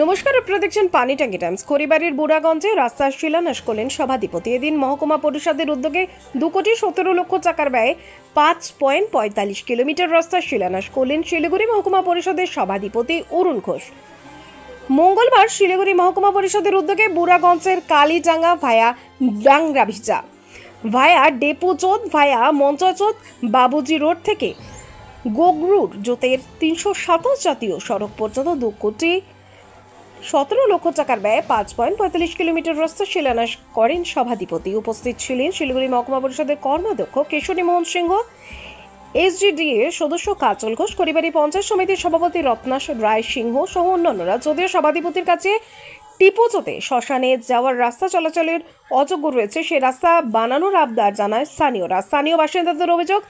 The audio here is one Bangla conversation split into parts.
নমস্কার, আপনারা দেখছেন পানি ট্যাঙ্কি টাইমস। খড়িবাড়ির বুড়াগঞ্জে রাস্তার শিলান্যাস করলেন সভাধিপতি। এদিন মহকুমা পরিষদের উদ্যোগে 2,17,00,000 টাকার ব্যয়ে 5.45 কিলোমিটার রাস্তার শিলান্যাস করলেন শিলিগুড়ি মহকুমা পরিষদের সভাধিপতি অরুণ ঘোষ। মঙ্গলবার শিলিগুড়ি মহকুমা পরিষদের উদ্যোগে বুড়াগঞ্জের কালীজাঙ্গা ভায়া ডাংরাভিজা ভায়া ডেপুচোদ ভায়া মঞ্চাচোদ বাবুজি রোড থেকে গোগরুর জোতের 327 জাতীয় সড়ক পর্যন্ত 2,17,00,000 টাকার ব্যয়ে 5.45 কিলোমিটার রাস্তা শিলান্যাস করেন সভাধিপতি। উপস্থিত ছিলেন শিলিগুড়ি মহকুমা পরিষদের কর্মাধ্যক্ষ কেশরী মোহন সিংহ, এসজিডিএ সদস্য কাজল ঘোষ, খড়িবাড়ি পঞ্চায়েত সমিতির সভাপতি রত্নাশ রায় সিংহ সহ অন্যান্যরা। যদিও সভাধিপতির কাছে টিপোচোতে শ্মশানে যাওয়ার রাস্তা চলাচলের অযোগ্য রয়েছে, সে রাস্তা বানানোর আবদার জানায় স্থানীয়রা। স্থানীয় বাসিন্দাদের অভিযোগ,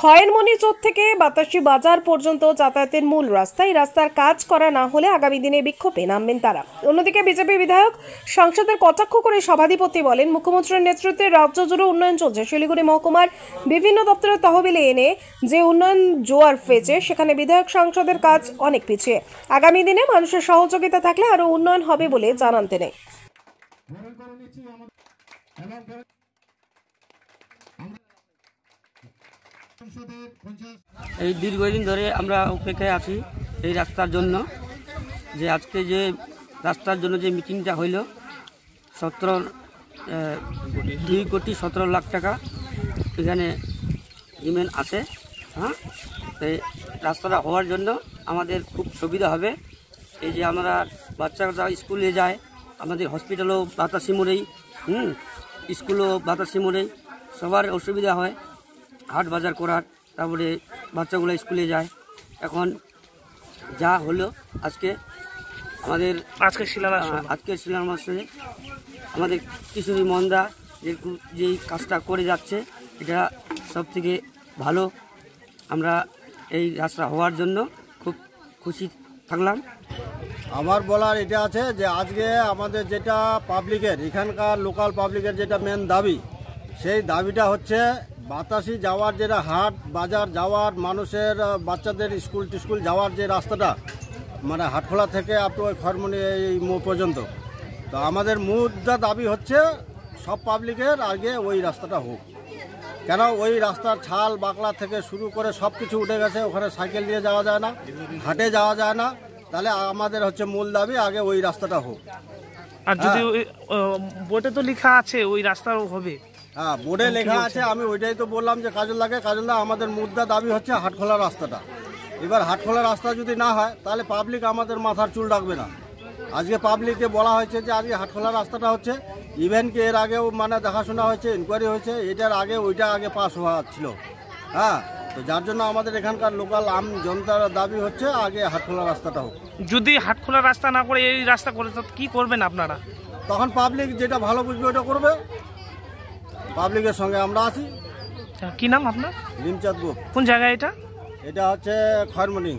খয়েরমণি চোর থেকে বাতাসি বাজার পর্যন্ত যাতায়াতের মূল রাস্তা, এই রাস্তার কাজ করা না হলে আগামী দিনে বিক্ষোভে নামবেন তারা। অন্যদিকে বিজেপি বিধায়ক সাংসদের কটাক্ষ করে সভাধিপতি বলেন, মুখ্যমন্ত্রীর নেতৃত্বে রাজ্য জুড়ে উন্নয়ন চলছে। শিলিগুড়ি মহকুমার বিভিন্ন দপ্তরের তহবিলে এনে যে উন্নয়ন জোয়ার ফেছে, সেখানে বিধায়ক সাংসদের কাজ অনেক পিছিয়ে। আগামী দিনে মানুষের সহযোগিতা থাকলে আরও উন্নয়ন হবে বলে জানান তিনি। এই দীর্ঘদিন ধরে আমরা অপেক্ষায় আছি এই রাস্তার জন্য, যে আজকে যে রাস্তার জন্য যে মিটিংটা হইল 2,17,00,000 টাকা এখানে ইমেন আছে। হ্যাঁ, এই রাস্তাটা হওয়ার জন্য আমাদের খুব সুবিধা হবে। এই যে আমরা বাচ্চারা স্কুলে যায়, আমাদের হসপিটালও বাতাসি মোড়েই, স্কুলও বাতাসি মোড়েই, সবার অসুবিধা হয় হাট বাজার করার, তারপরে বাচ্চাগুলো স্কুলে যায়। এখন যা হলো আজকের শিলান্যাসে আমাদের কিশোরী মন্দা যেই কাজটা করে যাচ্ছে, এটা সব থেকে ভালো। আমরা এই রাস্তা হওয়ার জন্য খুব খুশি থাকলাম। আমার বলার এটা আছে যে আজকে আমাদের যেটা পাবলিকের, এখানকার লোকাল পাবলিকের যেটা মেন দাবি, সেই দাবিটা হচ্ছে বাতাসি যাওয়ার যেটা হাট বাজার যাওয়ার, মানুষের বাচ্চাদের স্কুল টিস্কুল যাওয়ার যে রাস্তাটা, মানে হাটখোলা থেকে আপ টু ওই খড়মণি এই মোড় পর্যন্ত। তো আমাদের মুদ্রা দাবি হচ্ছে সব পাবলিকের আগে ওই রাস্তাটা হোক। কেন ওই রাস্তার ছাল বাকলা থেকে শুরু করে সব কিছু উঠে গেছে, ওখানে সাইকেল নিয়ে যাওয়া যায় না, হাটে যাওয়া যায় না। তাহলে আমাদের হচ্ছে মূল দাবি আগে ওই রাস্তাটা হোক। আর যদি বোর্ডে তো লেখা আছে ওই রাস্তাও হবে। হ্যাঁ, বোর্ডে লেখা আছে, আমি ওইটাই তো বললাম যে কাজলদা আমাদের মুদ্রা দাবি হচ্ছে হাটখোলা রাস্তাটা। এবার হাটখোলা রাস্তা যদি না হয় তাহলে পাবলিক আমাদের মাথার চুল রাখবে না। আজকে পাবলিককে বলা হয়েছে যে আজকে হাটখোলা রাস্তাটা হচ্ছে, ইভেন কি এর আগেও মানে দেখাশোনা হয়েছে, ইনকোয়ারি হয়েছে, এটার আগে ওইটা আগে পাস হওয়া ছিল। হ্যাঁ, তো যার জন্য আমাদের এখানকার লোকাল আম জনতার দাবি হচ্ছে আগে হাটখোলা রাস্তাটা হোক। যদি হাটখোলা রাস্তা না করে এই রাস্তা করে তো কি করবেন আপনারা? তখন পাবলিক যেটা ভালো বুঝবে ওটা করবে, পাবলিকের সঙ্গে আমরা আছি। কি নাম আপনার? লিমচাঁদ গুপ। কোন জায়গায় এটা? এটা হচ্ছে খড়মণি।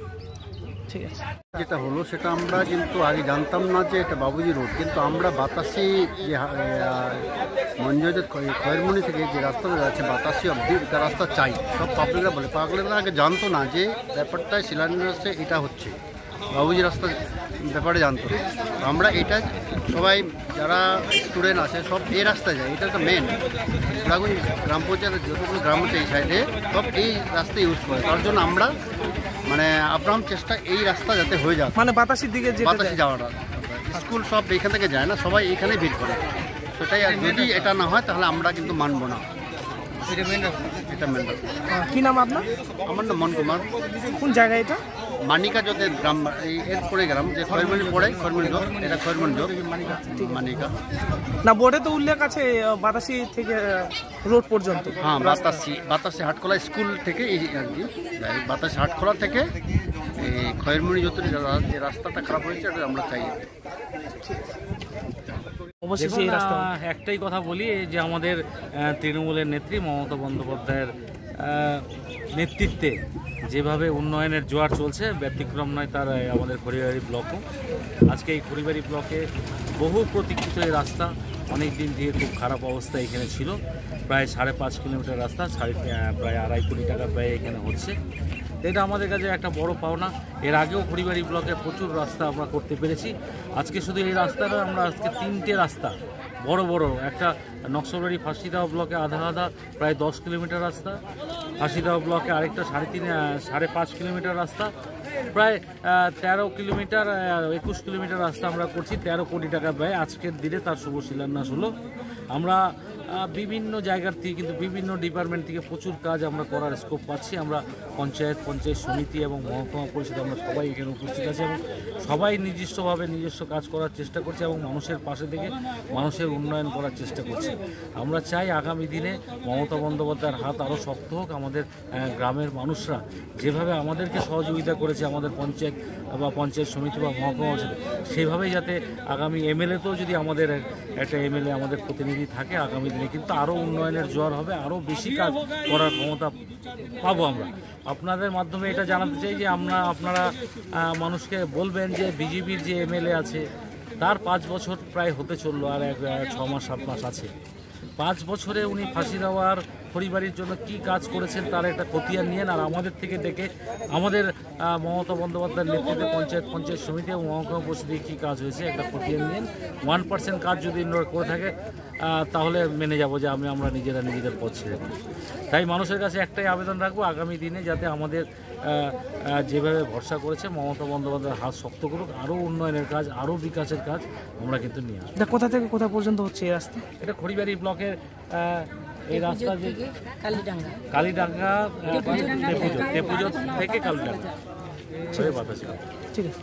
ঠিক আছে। যেটা হলো সেটা আমরা কিন্তু আগে জানতাম না যে এটা বাবুজি রোড, কিন্তু আমরা বাতাসি যে মঞ্জুরের খয়েরমণি থেকে যে রাস্তাটা যাচ্ছে বাতাসি অব্দি এটা রাস্তা চাই, সব পাবলিকরা বলে। পাবলিকরা আগে জানতো না যে ব্যাপারটা শিলান্যাসে এটা হচ্ছে, বাবুজি রাস্তার ব্যাপারে জানতো না। আমরা এটা সবাই যারা স্টুডেন্ট আছে সব এই রাস্তায় যায়, এটা তো মেন গোলাগুড়ি গ্রাম পঞ্চায়েতের যতগুলো গ্রাম আছে এই সাইডে সব এই রাস্তা ইউজ করে। তার জন্য আমরা মানে আপ্রাণ চেষ্টা এই রাস্তা যাতে হয়ে যায়, মানে বাতাসির দিকে বাতাসি যাওয়াটা। স্কুল সব এখান থেকে যায় না, সবাই এখানে ভিড় করে, সেটাই। আর যদি এটা না হয় তাহলে আমরা কিন্তু মানবো না। এটা মেন রাস্তা। কি নাম আপনার? আমার নাম মন কুমার। কোন জায়গায় এটা? মানিকা জোতের গ্রাম, এর পরে গ্রাম যে খয়েরমণি পড়ে, খয়েরমণি জোত, এটা খয়েরমণি জোত মানিকা। না, বোর্ডে তো উল্লেখ আছে বাতাসি থেকে রোড পর্যন্ত। হ্যাঁ, বাতাসি হাটখোলা স্কুল থেকে এই আর কি, বাতাসি হাটখোলা থেকে এই খয়েরমণি জোতের যে রাস্তাটা খারাপ হয়েছে এটা আমরা চাই। অবশ্যই এই রাস্তা একটাই কথা বলি যে আমাদের তৃণমূলের নেত্রী মমতা বন্দ্যোপাধ্যায়ের নেতৃত্বে যেভাবে উন্নয়নের জোয়ার চলছে, ব্যতিক্রম নয় তার আমাদের খড়িবাড়ি ব্লকও। আজকে এই খড়িবাড়ি ব্লকে বহু প্রতীক্ষিত এই রাস্তা অনেক দিন দিয়ে খুব খারাপ অবস্থা এখানে ছিল। প্রায় 5.5 কিলোমিটার রাস্তা, প্রায় 2.5 কোটি টাকা ব্যয় এখানে হচ্ছে। এটা আমাদের কাছে একটা বড় পাওনা। এর আগেও খড়িবাড়ি ব্লকে প্রচুর রাস্তা আমরা করতে পেরেছি। আজকে শুধু এই রাস্তাটা আমরা আজকে 3টে রাস্তা বড় বড়, একটা নকশালবাড়ি ফাঁসিদাওয়া ব্লকে আধা প্রায় 10 কিলোমিটার রাস্তা, ফাঁসিদাওয়া ব্লকে আরেকটা 5.5 কিলোমিটার রাস্তা, প্রায় 13 কিলোমিটার 21 কিলোমিটার রাস্তা আমরা করছি 13 কোটি টাকা ব্যয়। আজকের দিনে তার শুভ শিলান্যাস হলো। আমরা বিভিন্ন জায়গার থেকে কিন্তু বিভিন্ন ডিপার্টমেন্ট থেকে প্রচুর কাজ আমরা করার স্কোপ পাচ্ছি। আমরা পঞ্চায়েত সমিতি এবং মহকুমা পরিষদ আমরা সবাই এখানে উপস্থিত আছি এবং সবাই নিজস্বভাবে নিজস্ব কাজ করার চেষ্টা করছে এবং মানুষের পাশে থেকে মানুষের উন্নয়ন করার চেষ্টা করছে। আমরা চাই আগামী দিনে মমতা বন্দ্যোপাধ্যায়ের হাত আরও শক্ত হোক। আমাদের গ্রামের মানুষরা যেভাবে আমাদেরকে সহযোগিতা করেছে আমাদের পঞ্চায়েত সমিতি বা মহকুমা পরিষদ, সেভাবেই যাতে আগামী এমএলএতেও যদি আমাদের একটা এমএলএ আমাদের প্রতিনিধি থাকে, আগামী দিনে কিন্তু আরও উন্নয়নের জোয়ার হবে, আরও বেশি কাজ করার ক্ষমতা পাবো আমরা। আপনাদের মাধ্যমে এটা জানাতে চাই যে আপনারা মানুষকে বলবেন যে বিজেপির যে এমএলএ আছে তার 5 বছর প্রায় হতে চললো, আর 6 মাস 7 মাস আছে। 5 বছরে উনি ফাঁসিদাওয়ার পরিবারের জন্য কি কাজ করেছেন তার একটা খতিয়ান নিয়েন, আর আমাদের থেকে ডেকে আমাদের মমতা বন্দ্যোপাধ্যায়ের নেতৃত্বে পঞ্চায়েত সমিতি এবং মহকুমা পরিষদে কী কাজ হয়েছে একটা খতিয়ান নিয়েন। 1% কাজ যদি করে থাকে তাহলে মেনে যাব যে আমরা নিজেদের পথ ছেড়ে দিই। তাই মানুষের কাছে একটাই আবেদন রাখবো, আগামী দিনে যাতে আমাদের যেভাবে ভরসা করেছে মমতা বন্দ্যোপাধ্যায়ের হাত শক্ত করুক, আরও উন্নয়নের কাজ, আরও বিকাশের কাজ আমরা কিন্তু নিয়ে আসবো। কোথা থেকে কোথা পর্যন্ত হচ্ছে এই রাস্তা? এটা খড়িবাড়ি ব্লকের এই রাস্তা যে কালীডাঙ্গা তেপুজো থেকে কালীডাঙ্গা বাতাসে। ঠিক আছে।